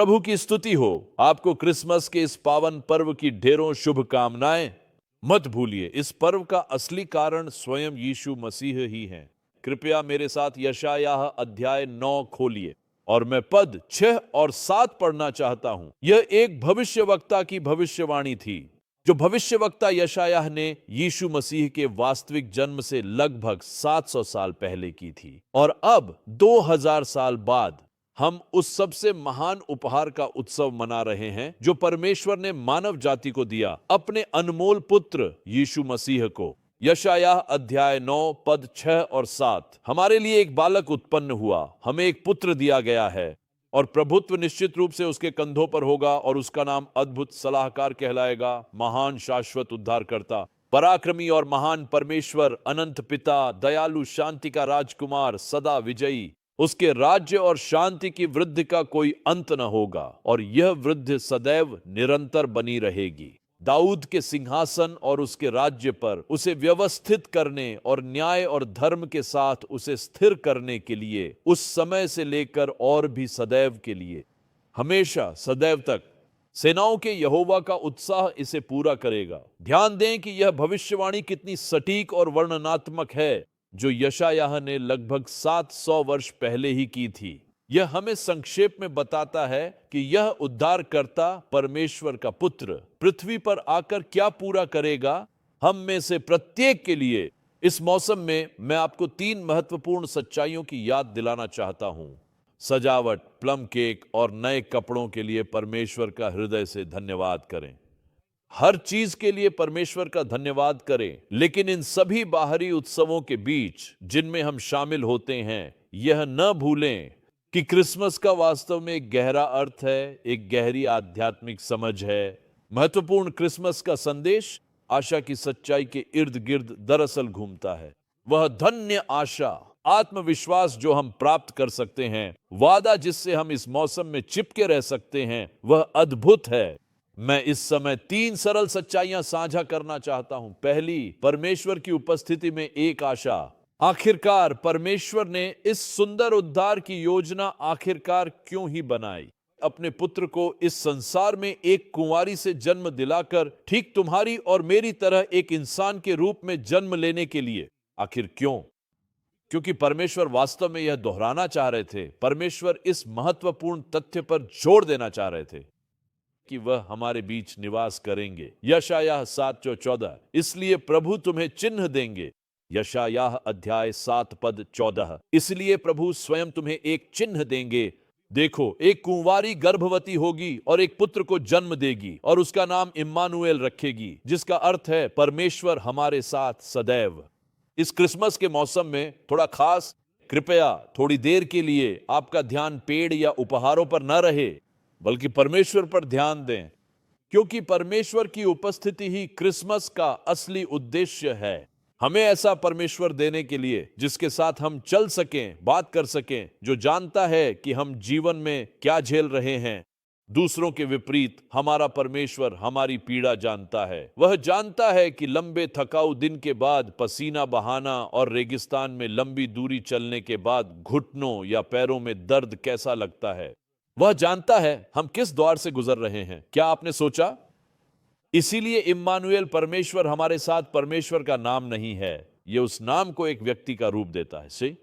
प्रभु की स्तुति हो। आपको क्रिसमस के इस पावन पर्व की ढेरों शुभकामनाएं। मत भूलिए, इस पर्व का असली कारण स्वयं यीशु मसीह ही हैं। कृपया मेरे साथ यशायाह अध्याय 9 खोलिए और मैं पद 6 और 7 पढ़ना चाहता हूं। यह एक भविष्यवक्ता की भविष्यवाणी थी जो भविष्यवक्ता यशायाह ने यीशु मसीह के वास्तविक जन्म से लगभग 700 साल पहले की थी। और अब 2000 साल बाद हम उस सबसे महान उपहार का उत्सव मना रहे हैं जो परमेश्वर ने मानव जाति को दिया, अपने अनमोल पुत्र यीशु मसीह को। यशायाह अध्याय 9 पद 6 और 7। हमारे लिए एक बालक उत्पन्न हुआ, हमें एक पुत्र दिया गया है और प्रभुत्व निश्चित रूप से उसके कंधों पर होगा और उसका नाम अद्भुत सलाहकार कहलाएगा, महान शाश्वत उद्धारकर्ता, पराक्रमी और महान परमेश्वर, अनंत पिता, दयालु, शांति का राजकुमार, सदा विजयी। उसके राज्य और शांति की वृद्धि का कोई अंत न होगा और यह वृद्धि सदैव निरंतर बनी रहेगी। दाऊद के सिंहासन और उसके राज्य पर उसे व्यवस्थित करने और न्याय और धर्म के साथ उसे स्थिर करने के लिए, उस समय से लेकर और भी सदैव के लिए, हमेशा सदैव तक सेनाओं के यहोवा का उत्साह इसे पूरा करेगा। ध्यान दें कि यह भविष्यवाणी कितनी सटीक और वर्णनात्मक है जो यशायाह ने लगभग 700 वर्ष पहले ही की थी। यह हमें संक्षेप में बताता है कि यह उद्धारकर्ता परमेश्वर का पुत्र पृथ्वी पर आकर क्या पूरा करेगा। हम में से प्रत्येक के लिए इस मौसम में मैं आपको 3 महत्वपूर्ण सच्चाइयों की याद दिलाना चाहता हूं। सजावट, प्लम केक और नए कपड़ों के लिए परमेश्वर का हृदय से धन्यवाद करें। हर चीज के लिए परमेश्वर का धन्यवाद करें, लेकिन इन सभी बाहरी उत्सवों के बीच जिनमें हम शामिल होते हैं, यह न भूलें कि क्रिसमस का वास्तव में एक गहरा अर्थ है, एक गहरी आध्यात्मिक समझ है। महत्वपूर्ण क्रिसमस का संदेश आशा की सच्चाई के इर्द गिर्द दरअसल घूमता है। वह धन्य आशा, आत्मविश्वास जो हम प्राप्त कर सकते हैं, वादा जिससे हम इस मौसम में चिपके रह सकते हैं, वह अद्भुत है। मैं इस समय 3 सरल सच्चाइयां साझा करना चाहता हूं। पहली, परमेश्वर की उपस्थिति में एक आशा। आखिरकार परमेश्वर ने इस सुंदर उद्धार की योजना आखिरकार क्यों ही बनाई? अपने पुत्र को इस संसार में एक कुंवारी से जन्म दिलाकर ठीक तुम्हारी और मेरी तरह एक इंसान के रूप में जन्म लेने के लिए। आखिर क्यों? क्योंकि परमेश्वर वास्तव में यह दोहराना चाह रहे थे। परमेश्वर इस महत्वपूर्ण तथ्य पर जोर देना चाह रहे थे कि वह हमारे बीच निवास करेंगे। यशायाह 7:14। इसलिए प्रभु तुम्हें चिन्ह देंगे। यशायाह अध्याय 7 पद 14। इसलिए प्रभु स्वयं तुम्हें एक चिन्ह देंगे। देखो, एक कुंवारी गर्भवती होगी और एक पुत्र को जन्म देगी और उसका नाम इम्मानुएल रखेगी, जिसका अर्थ है परमेश्वर हमारे साथ सदैव। इस क्रिसमस के मौसम में थोड़ा खास, कृपया थोड़ी देर के लिए आपका ध्यान पेड़ या उपहारों पर न रहे, बल्कि परमेश्वर पर ध्यान दें, क्योंकि परमेश्वर की उपस्थिति ही क्रिसमस का असली उद्देश्य है। हमें ऐसा परमेश्वर देने के लिए जिसके साथ हम चल सकें, बात कर सकें, जो जानता है कि हम जीवन में क्या झेल रहे हैं। दूसरों के विपरीत हमारा परमेश्वर हमारी पीड़ा जानता है। वह जानता है कि लंबे थकाऊ दिन के बाद पसीना बहाना और रेगिस्तान में लंबी दूरी चलने के बाद घुटनों या पैरों में दर्द कैसा लगता है। वह जानता है हम किस द्वार से गुजर रहे हैं। क्या आपने सोचा? इसीलिए इम्मानुएल, परमेश्वर हमारे साथ, परमेश्वर का नाम नहीं है, यह उस नाम को एक व्यक्ति का रूप देता है। सही,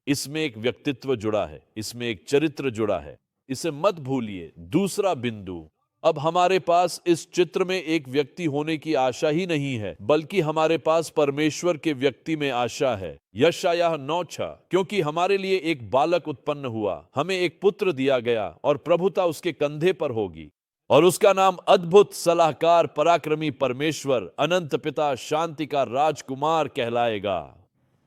इसमें एक व्यक्तित्व जुड़ा है, इसमें एक चरित्र जुड़ा है, इसे मत भूलिए। दूसरा बिंदु, अब हमारे पास इस चित्र में एक व्यक्ति होने की आशा ही नहीं है, बल्कि हमारे पास परमेश्वर के व्यक्ति में आशा है। यशायाह 9:6। क्योंकि हमारे लिए एक बालक उत्पन्न हुआ, हमें एक पुत्र दिया गया और प्रभुता उसके कंधे पर होगी और उसका नाम अद्भुत सलाहकार, पराक्रमी परमेश्वर, अनंत पिता, शांति का राजकुमार कहलाएगा।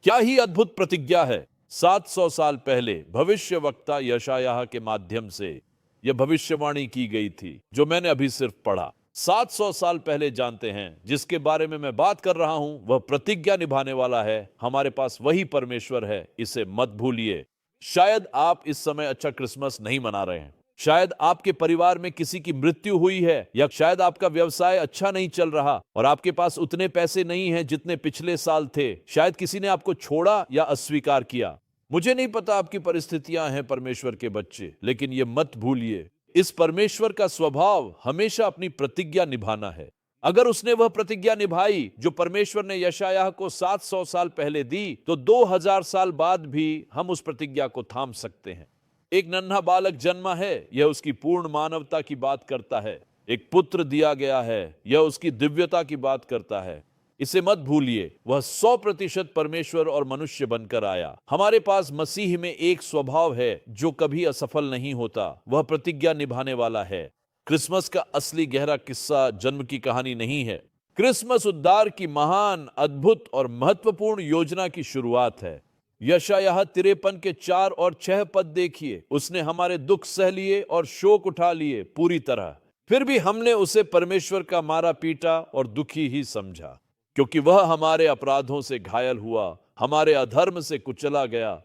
क्या ही अद्भुत प्रतिज्ञा है। 700 साल पहले भविष्यवक्ता यशायाह के माध्यम से यह भविष्यवाणी की गई थी जो मैंने अभी सिर्फ पढ़ा। 700 साल पहले जानते हैं जिसके बारे में मैं बात कर रहा हूं, वह प्रतिज्ञा निभाने वाला है। हमारे पास वही परमेश्वर है, इसे मत भूलिए। शायद आप इस समय अच्छा क्रिसमस नहीं मना रहे हैं, शायद आपके परिवार में किसी की मृत्यु हुई है, या शायद आपका व्यवसाय अच्छा नहीं चल रहा और आपके पास उतने पैसे नहीं हैं जितने पिछले साल थे। शायद किसी ने आपको छोड़ा या अस्वीकार किया। मुझे नहीं पता आपकी परिस्थितियां हैं परमेश्वर के बच्चे, लेकिन ये मत भूलिए, इस परमेश्वर का स्वभाव हमेशा अपनी प्रतिज्ञा निभाना है। अगर उसने वह प्रतिज्ञा निभाई जो परमेश्वर ने यशायाह को 700 साल पहले दी, तो 2000 साल बाद भी हम उस प्रतिज्ञा को थाम सकते हैं। एक नन्हा बालक जन्मा है, यह उसकी पूर्ण मानवता की बात करता है। एक पुत्र दिया गया है, यह उसकी दिव्यता की बात करता है। इसे मत भूलिए, वह 100% परमेश्वर और मनुष्य बनकर आया। हमारे पास मसीह में एक स्वभाव है जो कभी असफल नहीं होता, वह प्रतिज्ञा निभाने वाला है। क्रिसमस का असली गहरा किस्सा जन्म की कहानी नहीं है। क्रिसमस उद्धार की महान, अद्भुत और महत्वपूर्ण योजना की शुरुआत है। यशायाह 53 के 4 और 6 पद देखिए। उसने हमारे दुख सह लिए और शोक उठा लिए पूरी तरह, फिर भी हमने उसे परमेश्वर का मारा पीटा और दुखी ही समझा, क्योंकि वह हमारे अपराधों से घायल हुआ, हमारे अधर्म से कुचला गया।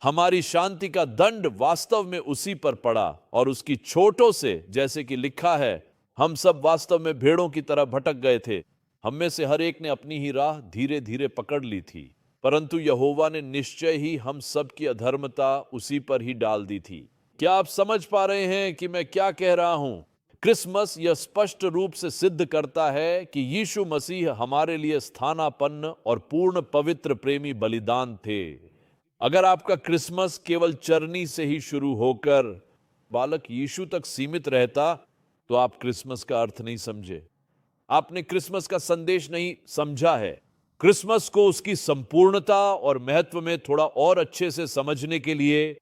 हमारी शांति का दंड वास्तव में उसी पर पड़ा, और उसकी छोटों से, जैसे कि लिखा है, हम सब वास्तव में भेड़ों की तरह भटक गए थे। हम में से हर एक ने अपनी ही राह धीरे धीरे पकड़ ली थी, परंतु यहोवा ने निश्चय ही हम सब की अधर्मता उसी पर ही डाल दी थी। क्या आप समझ पा रहे हैं कि मैं क्या कह रहा हूं? क्रिसमस यह स्पष्ट रूप से सिद्ध करता है कि यीशु मसीह हमारे लिए स्थानापन्न और पूर्ण पवित्र प्रेमी बलिदान थे। अगर आपका क्रिसमस केवल चरनी से ही शुरू होकर बालक यीशु तक सीमित रहता, तो आप क्रिसमस का अर्थ नहीं समझे। आपने क्रिसमस का संदेश नहीं समझा है। क्रिसमस को उसकी संपूर्णता और महत्व में थोड़ा और अच्छे से समझने के लिए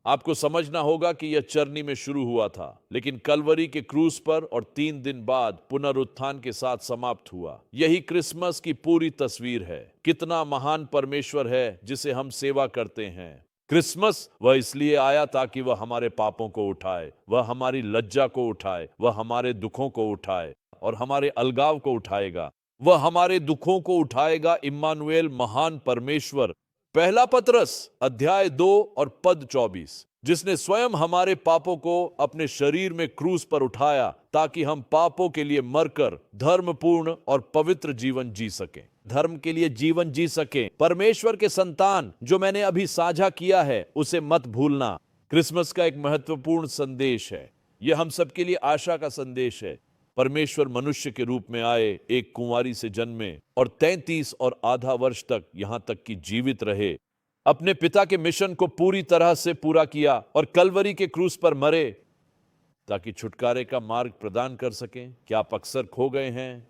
आपको समझना होगा कि यह चरनी में शुरू हुआ था, लेकिन कलवरी के क्रूस पर और 3 दिन बाद पुनरुत्थान के साथ समाप्त हुआ। यही क्रिसमस की पूरी तस्वीर है। कितना महान परमेश्वर है जिसे हम सेवा करते हैं। क्रिसमस वह इसलिए आया ताकि वह हमारे पापों को उठाए, वह हमारी लज्जा को उठाए, वह हमारे दुखों को उठाए और हमारे अलगाव को उठाएगा। वह हमारे दुखों को उठाएगा। इम्मानुएल, महान परमेश्वर। पहला पतरस अध्याय 2 और पद 24, जिसने स्वयं हमारे पापों को अपने शरीर में क्रूस पर उठाया ताकि हम पापों के लिए मरकर धर्मपूर्ण और पवित्र जीवन जी सकें। धर्म के लिए जीवन जी सकें। परमेश्वर के संतान, जो मैंने अभी साझा किया है, उसे मत भूलना। क्रिसमस का एक महत्वपूर्ण संदेश है। यह हम सबके लिए आशा का संदेश है। परमेश्वर मनुष्य के रूप में आए, एक कुंवारी से जन्मे और 33 और आधा वर्ष तक, यहां तक कि जीवित रहे, अपने पिता के मिशन को पूरी तरह से पूरा किया और कलवरी के क्रूस पर मरे ताकि छुटकारे का मार्ग प्रदान कर सकें। क्या आप अक्सर खो गए हैं?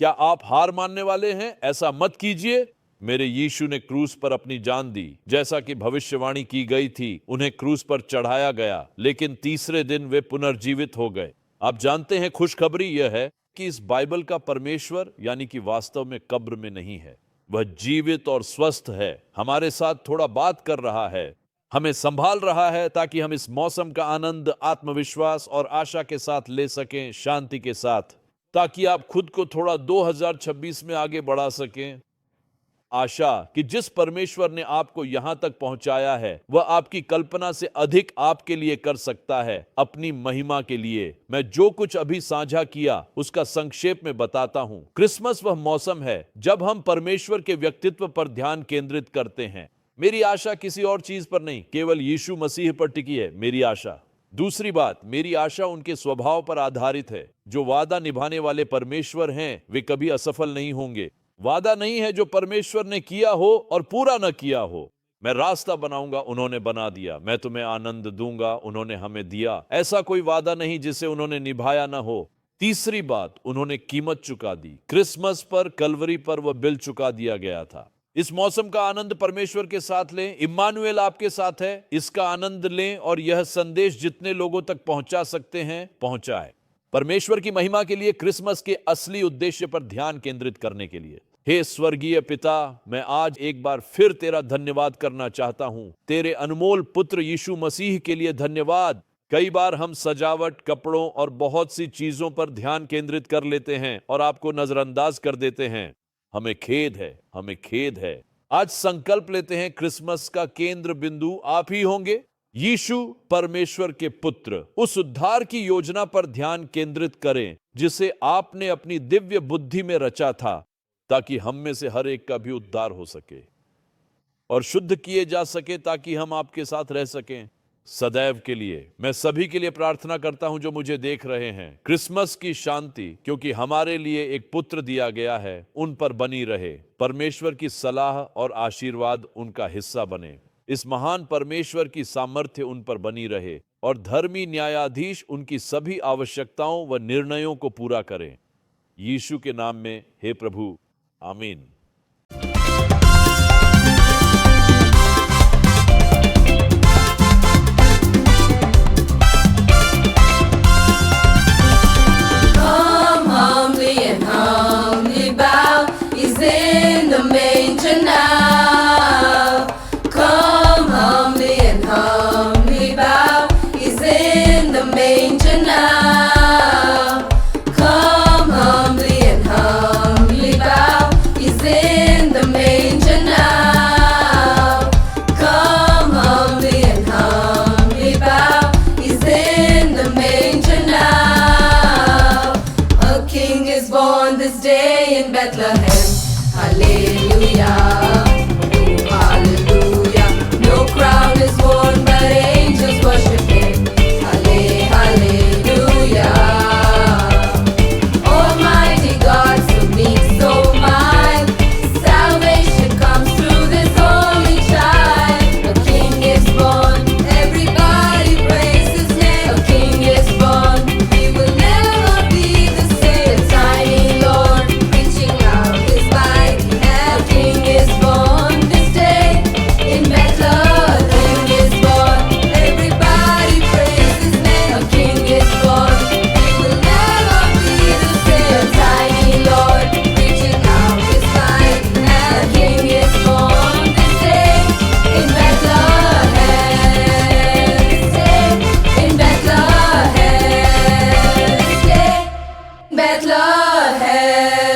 क्या आप हार मानने वाले हैं? ऐसा मत कीजिए। मेरे यीशु ने क्रूस पर अपनी जान दी, जैसा कि भविष्यवाणी की गई थी। उन्हें क्रूस पर चढ़ाया गया, लेकिन तीसरे दिन वे पुनर्जीवित हो गए। आप जानते हैं, खुशखबरी यह है कि इस बाइबल का परमेश्वर यानी कि वास्तव में कब्र में नहीं है। वह जीवित और स्वस्थ है, हमारे साथ थोड़ा बात कर रहा है, हमें संभाल रहा है ताकि हम इस मौसम का आनंद आत्मविश्वास और आशा के साथ ले सकें, शांति के साथ, ताकि आप खुद को थोड़ा 2026 में आगे बढ़ा सकें। आशा कि जिस परमेश्वर ने आपको यहां तक पहुंचाया है, वह आपकी कल्पना से अधिक आपके लिए कर सकता है, अपनी महिमा के लिए। मैं जो कुछ अभी साझा किया उसका संक्षेप में बताता हूं। क्रिसमस वह मौसम है जब हम परमेश्वर के व्यक्तित्व पर ध्यान केंद्रित करते हैं। मेरी आशा किसी और चीज पर नहीं, केवल यीशु मसीह पर टिकी है मेरी आशा। दूसरी बात, मेरी आशा उनके स्वभाव पर आधारित है। जो वादा निभाने वाले परमेश्वर हैं, वे कभी असफल नहीं होंगे। वादा नहीं है जो परमेश्वर ने किया हो और पूरा न किया हो। मैं रास्ता बनाऊंगा, उन्होंने बना दिया। मैं तुम्हें आनंद दूंगा, उन्होंने हमें दिया। ऐसा कोई वादा नहीं जिसे उन्होंने निभाया ना हो। तीसरी बात, उन्होंने कीमत चुका दी। क्रिसमस पर, कलवरी पर वह बिल चुका दिया गया था। इस मौसम का आनंद परमेश्वर के साथ लें। इम्मानुएल आपके साथ है, इसका आनंद लें और यह संदेश जितने लोगों तक पहुंचा सकते हैं पहुंचाएं। परमेश्वर की महिमा के लिए, क्रिसमस के असली उद्देश्य पर ध्यान केंद्रित करने के लिए। हे स्वर्गीय पिता, मैं आज एक बार फिर तेरा धन्यवाद करना चाहता हूं। तेरे अनमोल पुत्र यीशु मसीह के लिए धन्यवाद। कई बार हम सजावट, कपड़ों और बहुत सी चीजों पर ध्यान केंद्रित कर लेते हैं और आपको नजरअंदाज कर देते हैं। हमें खेद है, हमें खेद है। आज संकल्प लेते हैं, क्रिसमस का केंद्र बिंदु आप ही होंगे। यीशु परमेश्वर के पुत्र, उस उद्धार की योजना पर ध्यान केंद्रित करें जिसे आपने अपनी दिव्य बुद्धि में रचा था, ताकि हम में से हर एक का भी उद्धार हो सके और शुद्ध किए जा सके, ताकि हम आपके साथ रह सकें, सदैव के लिए। मैं सभी के लिए प्रार्थना करता हूं जो मुझे देख रहे हैं। क्रिसमस की शांति, क्योंकि हमारे लिए एक पुत्र दिया गया है, उन पर बनी रहे। परमेश्वर की सलाह और आशीर्वाद उनका हिस्सा बने। इस महान परमेश्वर की सामर्थ्य उन पर बनी रहे और धर्मी न्यायाधीश उनकी सभी आवश्यकताओं व निर्णयों को पूरा करें। यीशु के नाम में हे प्रभु, आमीन। Come humbly and humbly bow. He's in the manger now. Come humbly and humbly bow. He's in the manger now. Come humbly and humbly bow. He's in the manger now. Come humbly and humbly bow. He's in the manger now. A king is born this day in Bethlehem. Hallelujah. Oh, hallelujah. No crown is worn, but angels worship him. Hallelujah. Almighty God, so meek, so mild. Salvation comes through this holy child. A king is born, everybody praise his name. A king is born, he will never be the same. The tiny Lord, reaching out his mighty hand. A king is born this day in Bethlehem. A king is born, everybody praise his name. A king is born, he will never be the same. The tiny Lord, reaching out his mighty hand. A king is born this day in Bethlehem. This day in Bethlehem. This day, Bethlehem.